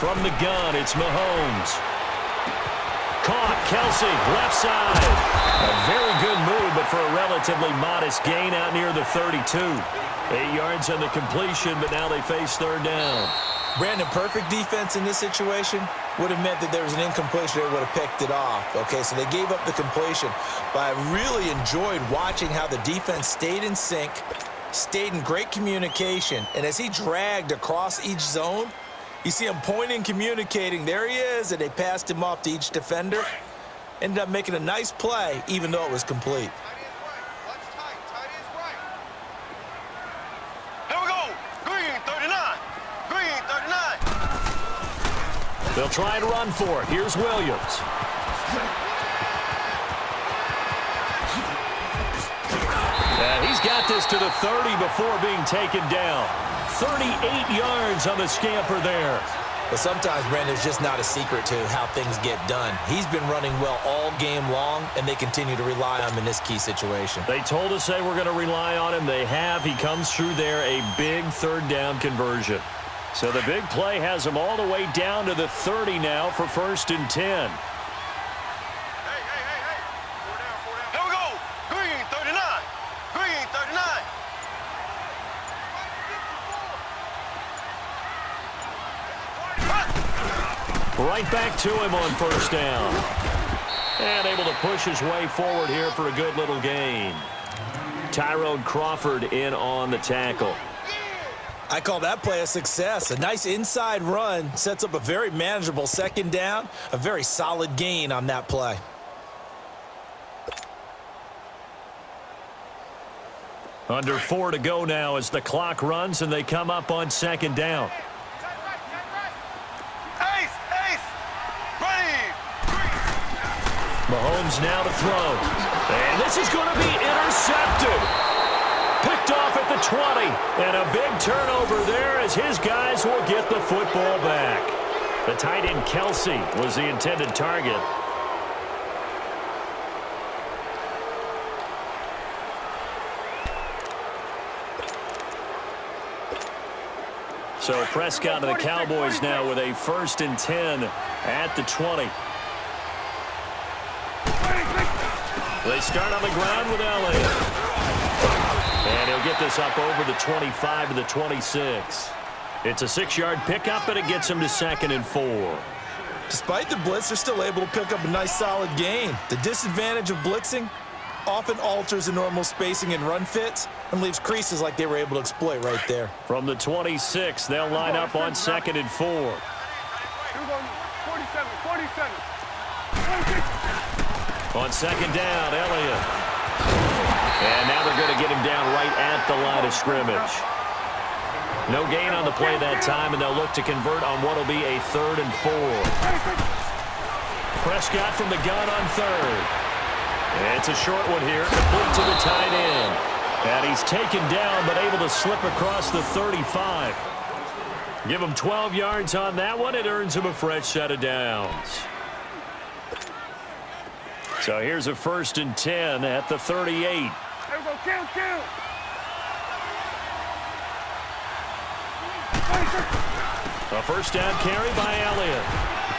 From the gun, it's Mahomes. Caught, Kelsey, left side. A very good move, but for a relatively modest gain out near the 32. 8 yards on the completion, but now they face third down. Brandon, perfect defense in this situation would have meant that there was an incompletion. They would have picked it off. Okay, so they gave up the completion. But I really enjoyed watching how the defense stayed in sync, stayed in great communication, and as he dragged across each zone, you see him pointing, communicating. There he is, and they passed him off to each defender. Ended up making a nice play, even though it was complete. Here we go. Green 39. Green 39. They'll try and run for it. Here's Williams. And he's got this to the 30 before being taken down. 38 yards on the scamper there. But sometimes, Brandon, it's just not a secret to how things get done. He's been running well all game long, and they continue to rely on him in this key situation. They told us they were going to rely on him. They have. He comes through there, a big third down conversion. So the big play has him all the way down to the 30 now for 1st and 10. Here we go. Green 39. Green 39. Right back to him on 1st down. And able to push his way forward here for a good little gain. Tyrone Crawford in on the tackle. I call that play a success. A nice inside run sets up a very manageable 2nd down. A very solid gain on that play. Under 4 to go now as the clock runs and they come up on 2nd down. Mahomes now to throw. And this is going to be intercepted. Picked off at the 20. And a big turnover there as his guys will get the football back. The tight end Kelsey was the intended target. So Prescott and the Cowboys now with a 1st and 10 at the 20. They start on the ground with Elliott. And he'll get this up over the 25 to the 26. It's a 6-yard pickup, and it gets him to 2nd and 4. Despite the blitz, they're still able to pick up a nice solid gain. The disadvantage of blitzing often alters the normal spacing and run fits and leaves creases like they were able to exploit right there. From the 26, they'll line up on 2nd and 4. 47. On 2nd down, Elliott. And now they're going to get him down right at the line of scrimmage. No gain on the play that time, and they'll look to convert on what will be a 3rd and 4. Prescott from the gun on 3rd. It's a short one here, complete to the tight end. And he's taken down, but able to slip across the 35. Give him 12 yards on that one. It earns him a fresh set of downs. So here's a 1st and 10 at the 38. There we go. Kill. A 1st down carry by Elliott.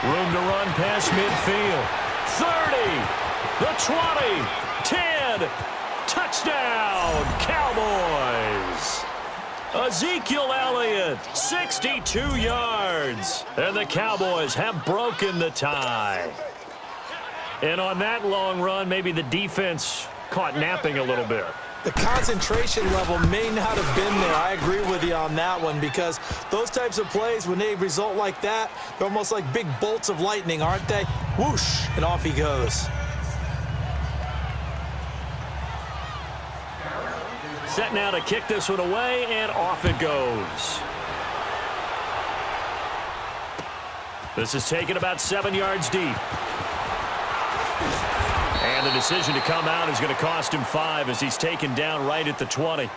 Room to run past midfield. 30. The 20. 10. Touchdown, Cowboys. Ezekiel Elliott, 62 yards. And the Cowboys have broken the tie. And on that long run, maybe the defense caught napping a little bit. The concentration level may not have been there. I agree with you on that one because those types of plays, when they result like that, they're almost like big bolts of lightning, aren't they? Whoosh, and off he goes. Set now to kick this one away, and off it goes. This is taken about 7 yards deep. And the decision to come out is going to cost him 5 as he's taken down right at the 20.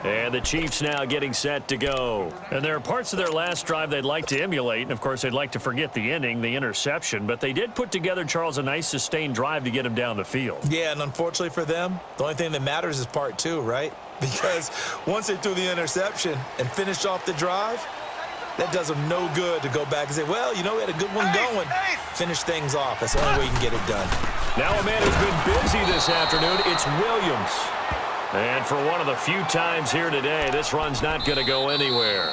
And the Chiefs now getting set to go. And there are parts of their last drive they'd like to emulate. And, of course, they'd like to forget the ending, the interception. But they did put together, Charles, a nice sustained drive to get him down the field. Yeah, and unfortunately for them, the only thing that matters is part two, right? Because once they threw the interception and finished off the drive, that does them no good to go back and say, well, you know, we had a good one going. Finish things off. That's the only way you can get it done. Now a man who's been busy this afternoon, it's Williams. And for one of the few times here today, this run's not going to go anywhere.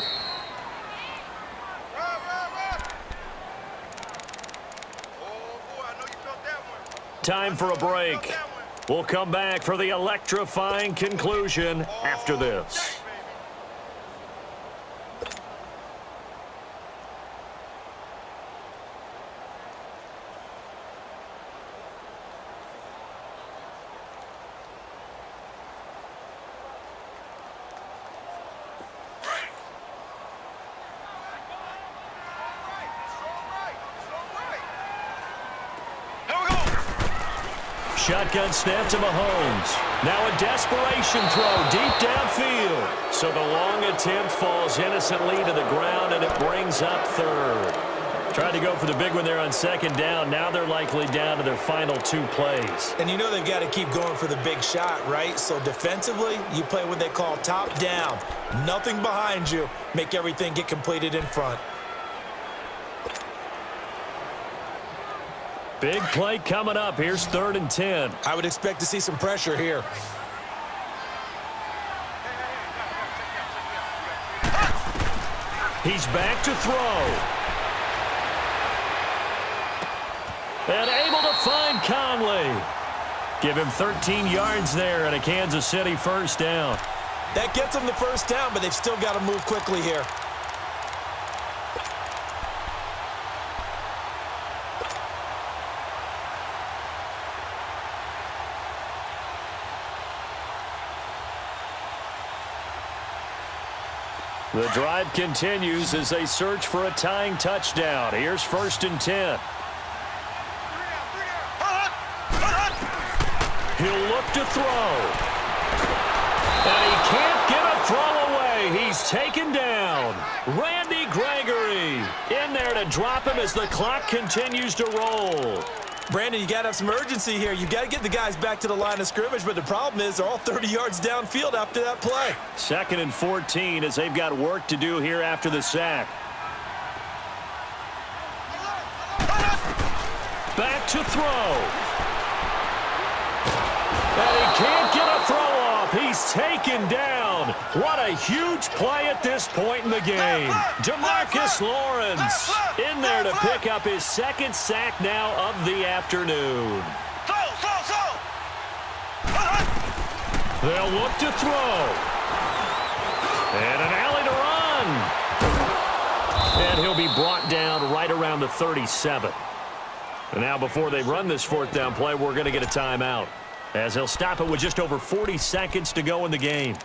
Time for a break. We'll come back for the electrifying conclusion after this. Shotgun snap to Mahomes. Now a desperation throw deep downfield. So the long attempt falls innocently to the ground, and it brings up third. Tried to go for the big one there on second down. Now they're likely down to their final two plays. And you know they've got to keep going for the big shot, right? So defensively, you play what they call top down. Nothing behind you. Make everything get completed in front. Big play coming up. Here's 3rd and 10. I would expect to see some pressure here. He's back to throw. And able to find Conley. Give him 13 yards there and a Kansas City first down. That gets them the first down, but they've still got to move quickly here. The drive continues as they search for a tying touchdown. Here's 1st and 10. He'll look to throw. And he can't get a throw away. He's taken down. Randy Gregory in there to drop him as the clock continues to roll. Brandon, you got to have some urgency here. You got to get the guys back to the line of scrimmage, but the problem is they're all 30 yards downfield after that play. 2nd and 14 as they've got work to do here after the sack. Back to throw. And he can't get a throw off. He's taken down. What a huge play at this point in the game. DeMarcus Lawrence in there to pick up his 2nd sack now of the afternoon. They'll look to throw. And an alley to run. And he'll be brought down right around the 37. And now before they run this 4th down play, we're going to get a timeout, as he'll stop it with just over 40 seconds to go in the game.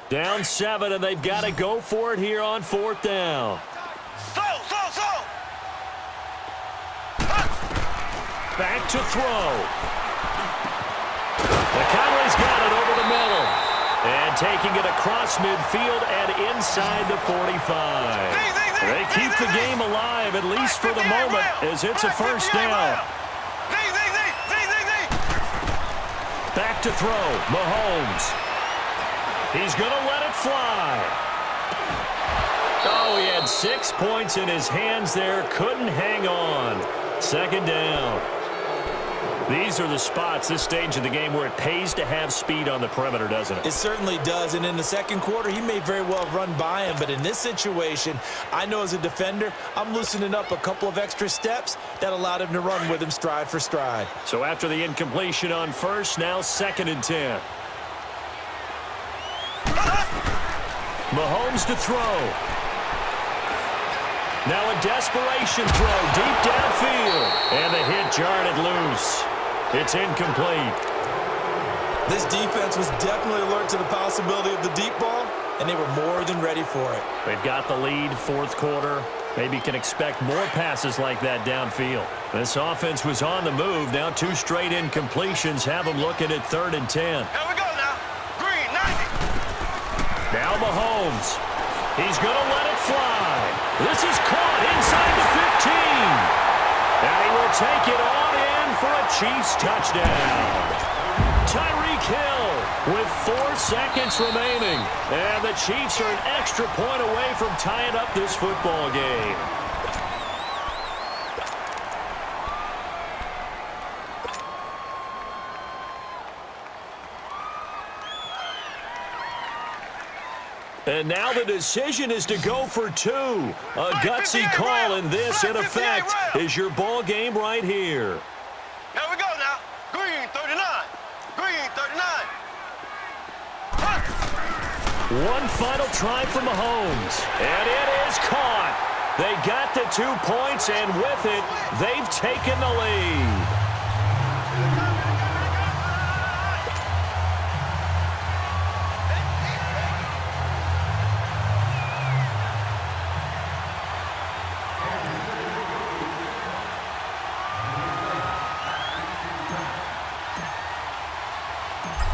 Down 7, and they've got to go for it here on 4th down. Back to throw. Conley's got it over the middle. And taking it across midfield and inside the 45. They keep the game alive, at least for the moment, as it's a first down. Back to throw. Mahomes. He's going to let it fly. Oh, he had 6 points in his hands there. Couldn't hang on. 2nd down. These are the spots, this stage of the game, where it pays to have speed on the perimeter, doesn't it? It certainly does, and in the 2nd quarter, he may very well run by him, but in this situation, I know as a defender, I'm loosening up a couple of extra steps that allowed him to run with him stride for stride. So after the incompletion on 1st, now 2nd and 10. Mahomes to throw. Now a desperation throw deep downfield. And the hit jarred it loose. It's incomplete. This defense was definitely alert to the possibility of the deep ball, and they were more than ready for it. They've got the lead, fourth quarter. Maybe can expect more passes like that downfield. This offense was on the move. Now 2 straight incompletions have them looking at 3rd and 10. Here we go now. Green, 90. Now Mahomes. He's going to let it fly. This is caught inside the 15. And he will take it on in for a Chiefs touchdown. Tyreek Hill with 4 seconds remaining. And the Chiefs are an extra point away from tying up this football game. And now the decision is to go for 2. A gutsy call, and this, in effect, is your ball game right here. Here we go now. Green, 39. Green, 39. One final try for Mahomes, and it is caught. They got the 2 points, and with it, they've taken the lead.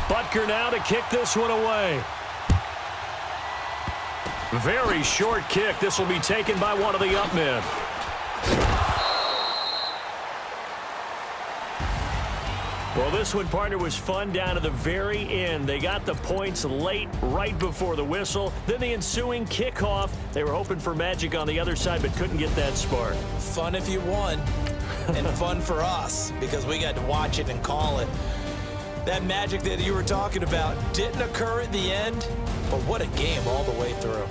Butker now to kick this one away. Very short kick. This will be taken by one of the up men. Well, this one, partner, was fun down to the very end. They got the points late, right before the whistle. Then the ensuing kickoff. They were hoping for magic on the other side, but couldn't get that spark. Fun if you won, and fun for us, because we got to watch it and call it. That magic that you were talking about didn't occur at the end, but what a game all the way through.